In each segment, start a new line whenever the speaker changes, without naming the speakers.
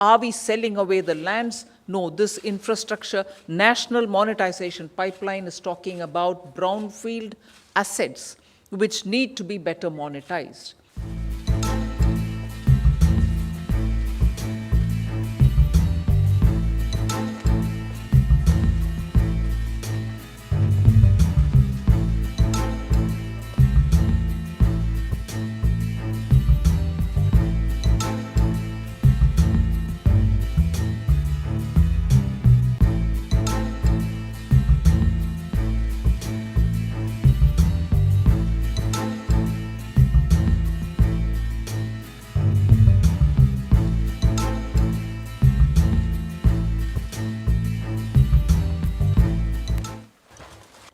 Are we selling away the lands? No, this infrastructure, National Monetisation Pipeline is talking about brownfield assets which need to be better monetized.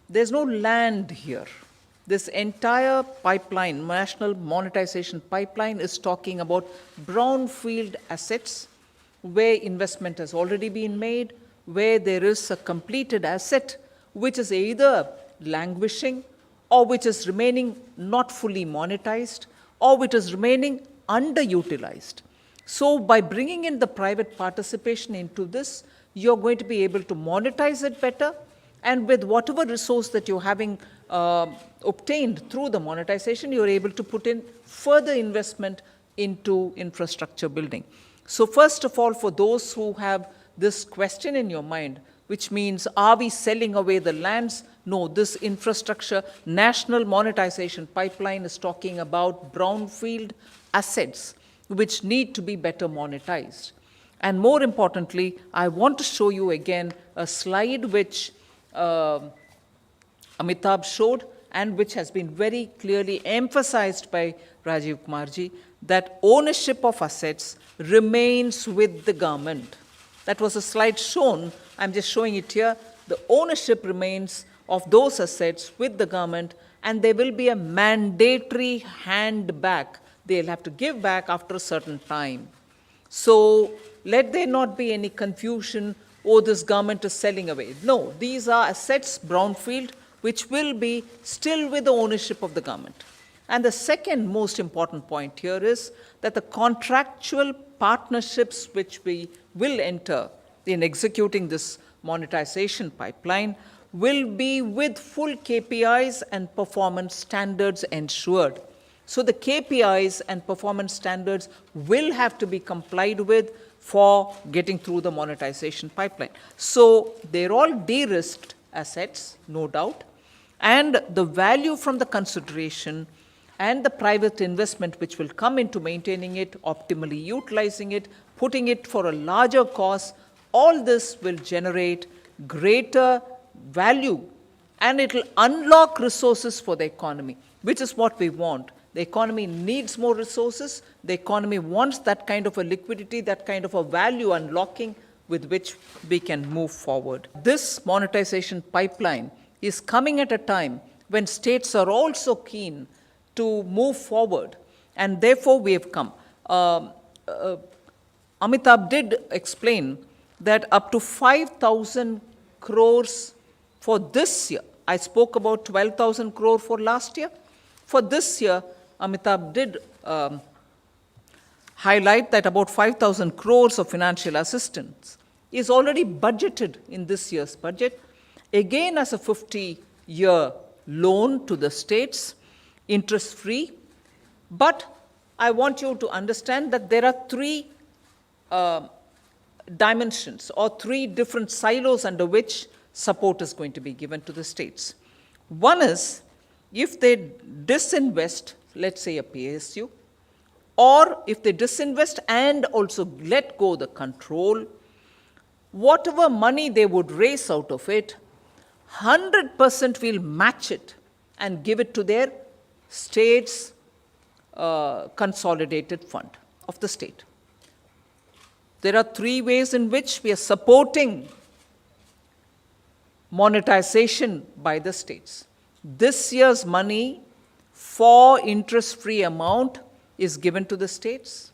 There's no land here. This entire pipeline, National Monetisation Pipeline, is talking about brownfield assets where investment has already been made, where there is a completed asset which is either languishing or which is remaining not fully monetized or which is remaining underutilized. So by bringing in the private participation into this, you're going to be able to monetize it better, and with whatever resource that you're having obtained through the monetization, you're able to put in further investment into infrastructure building. So first of all, for those who have this question in your mind, which means, are we selling away the lands? No, this infrastructure, National Monetisation Pipeline is talking about brownfield assets which need to be better monetized. And more importantly, I want to show you again a slide which Amitabh showed and which has been very clearly emphasized by Rajiv Kumarji, that ownership of assets remains with the government. That was a slide shown. I'm just showing it here. The ownership remains of those assets with the government, and there will be a mandatory hand back. They'll have to give back after a certain time. So let there not be any confusion, oh, this government is selling away. No, these are assets, brownfield, which will be still with the ownership of the government. And the second most important point here is that the contractual partnerships which we will enter in executing this monetization pipeline will be with full KPIs and performance standards ensured. So the KPIs and performance standards will have to be complied with for getting through the monetization pipeline. So they're all de-risked assets, no doubt, and the value from the consideration and the private investment which will come into maintaining it, optimally utilizing it, putting it for a larger cost, all this will generate greater value, and it will unlock resources for the economy, which is what we want. The economy needs more resources. The economy wants that kind of a liquidity, that kind of a value unlocking with which we can move forward. This monetization pipeline is coming at a time when states are also keen to move forward, and therefore we have come. Amitabh did explain that up to 5,000 crores for this year. I spoke about 12,000 crore for last year. For this year, Amitabh did highlight that about 5,000 crores of financial assistance is already budgeted in this year's budget, again as a 50-year loan to the states, interest-free. But I want you to understand that there are three dimensions or three different silos under which support is going to be given to the states. One is, if they disinvest, let's say a PSU, or if they disinvest and also let go the control, whatever money they would raise out of it, 100% will match it and give it to their state's consolidated fund of the state. There are three ways in which we are supporting monetization by the states. This year's money for interest-free amount is given to the states.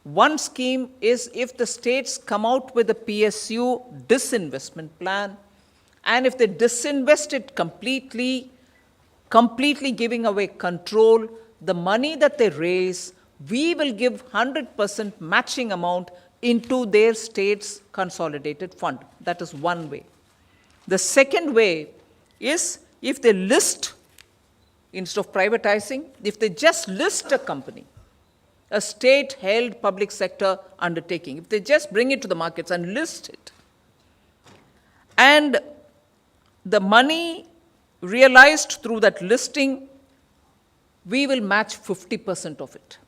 One scheme is if the states come out with a PSU disinvestment plan, and if they disinvest it completely giving away control, the money that they raise, we will give 100% matching amount into their state's consolidated fund. That is one way. The second way is if they list, instead of privatizing, if they just list a company, a state-held public sector undertaking, if they just bring it to the markets and list it, and the money realized through that listing, we will match 50% of it.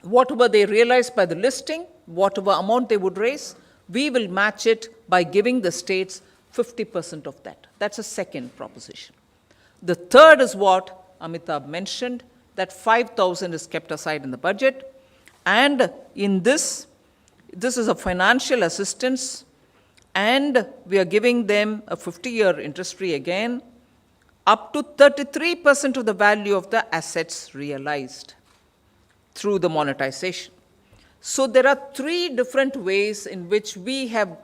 Whatever they realize by the listing, whatever amount they would raise, we will match it by giving the states 50% of that. That's a second proposition. The third is what Amitabh mentioned, that 5,000 is kept aside in the budget. And in this is a financial assistance, and we are giving them a 50-year interest-free again, up to 33% of the value of the assets realized through the monetization. So there are three different ways in which we have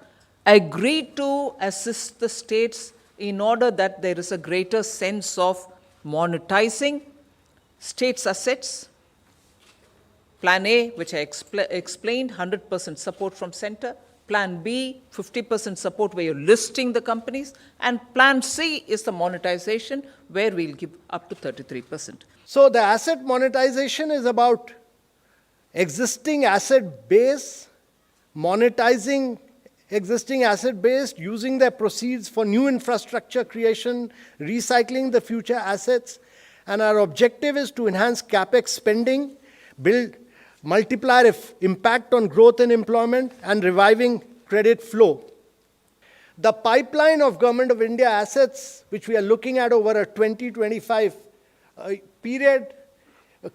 agreed to assist the states in order that there is a greater sense of monetizing states' assets. Plan A, which I explained, 100% support from center. Plan B, 50% support where you're listing the companies. And Plan C is the monetization, where we'll give up to 33%.
So the asset monetization is about existing asset base, monetizing existing asset base, using their proceeds for new infrastructure creation, recycling the future assets. And our objective is to enhance capex spending, build multiplier impact on growth and employment, and reviving credit flow. The pipeline of Government of India assets, which we are looking at over a 2025 period,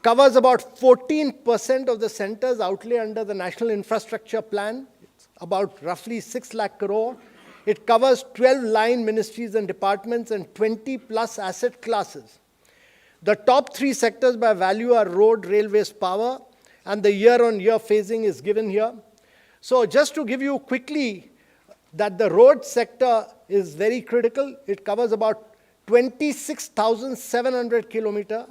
covers about 14% of the center's outlay under the National Infrastructure Plan. It's about roughly 6 lakh crore. It covers 12 line ministries and departments and 20 plus asset classes. The top three sectors by value are road, railways, power, and the year-on-year phasing is given here. So just to give you quickly that the road sector is very critical. It covers about 26,700 kilometers.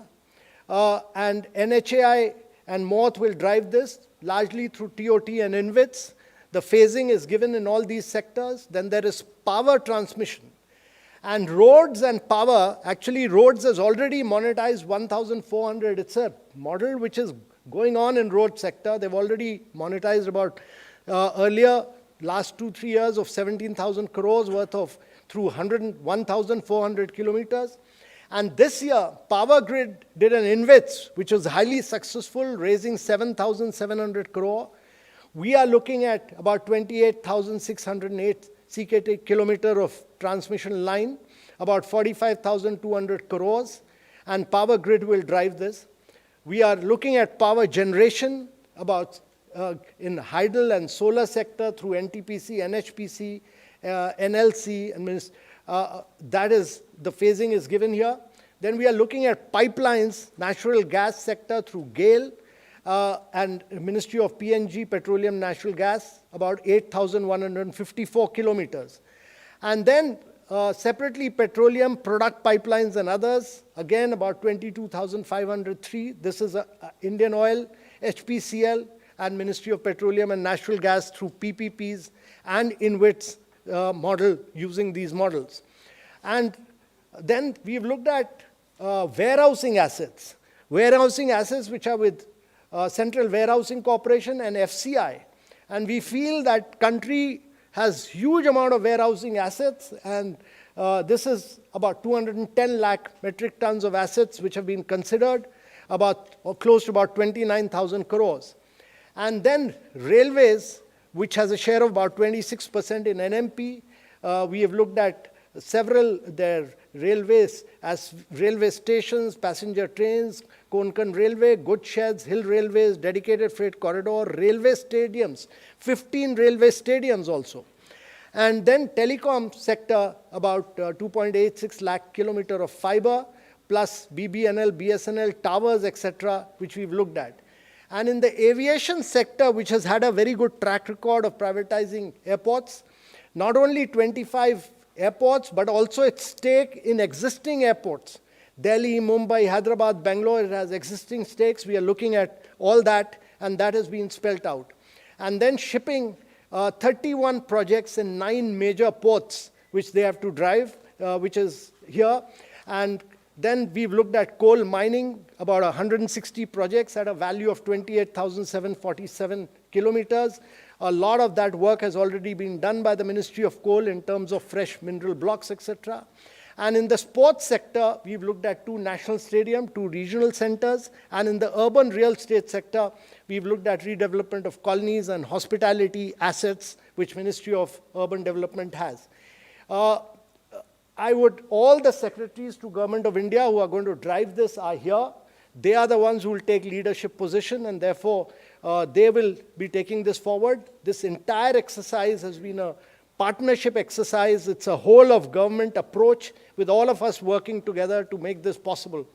And NHAI and MoRTH will drive this, largely through TOT and InvITs. The phasing is given in all these sectors. Then there is power transmission. And roads and power, actually roads has already monetized 1,400. It's a model which is going on in road sector. They've already monetized about earlier, last 2-3 years of 17,000 crores worth of through 1,400 kilometers. And this year, Power Grid did an InvITs, which was highly successful, raising 7,700 crore. We are looking at about 28,608 CKT kilometer of transmission line, about 45,200 crores, and Power Grid will drive this. We are looking at power generation, about in hydel and solar sector through NTPC, NHPC, NLC, and that is, the phasing is given here. Then we are looking at pipelines, natural gas sector through GAIL, and Ministry of PNG, Petroleum Natural Gas, about 8,154 kilometers. And then separately, petroleum product pipelines and others, again about 22,503. This is Indian Oil, HPCL, and Ministry of Petroleum and Natural Gas through PPPs and InvITs model using these models. And then we've looked at warehousing assets. Warehousing assets which are with Central Warehousing Corporation and FCI. And we feel that country has huge amount of warehousing assets, and this is about 210 lakh metric tons of assets which have been considered, about or close to about 29,000 crores. And then railways, which has a share of about 26% in NMP. We have looked at several their railways as railway stations, passenger trains, Konkan Railway, goods sheds, hill railways, dedicated freight corridor, railway stadiums, 15 railway stadiums also. And then telecom sector, about 2.86 lakh kilometer of fiber, plus BBNL, BSNL, towers, etc., which we've looked at. And in the aviation sector, which has had a very good track record of privatizing airports, not only 25 airports, but also its stake in existing airports. Delhi, Mumbai, Hyderabad, Bangalore, it has existing stakes. We are looking at all that, and that has been spelled out. and then shipping 31 projects in 9 major ports, which they have to drive, which is here. And then we've looked at coal mining, about 160 projects at a value of 28,747 kilometers. A lot of that work has already been done by the Ministry of Coal in terms of fresh mineral blocks, etc. And in the sports sector, we've looked at 2 national stadiums, 2 regional centers. And in the urban real estate sector, we've looked at redevelopment of colonies and hospitality assets, which Ministry of Urban Development has. All the secretaries to Government of India who are going to drive this are here. They are the ones who will take leadership position, and therefore they will be taking this forward. This entire exercise has been a partnership exercise. It's a whole of government approach with all of us working together to make this possible.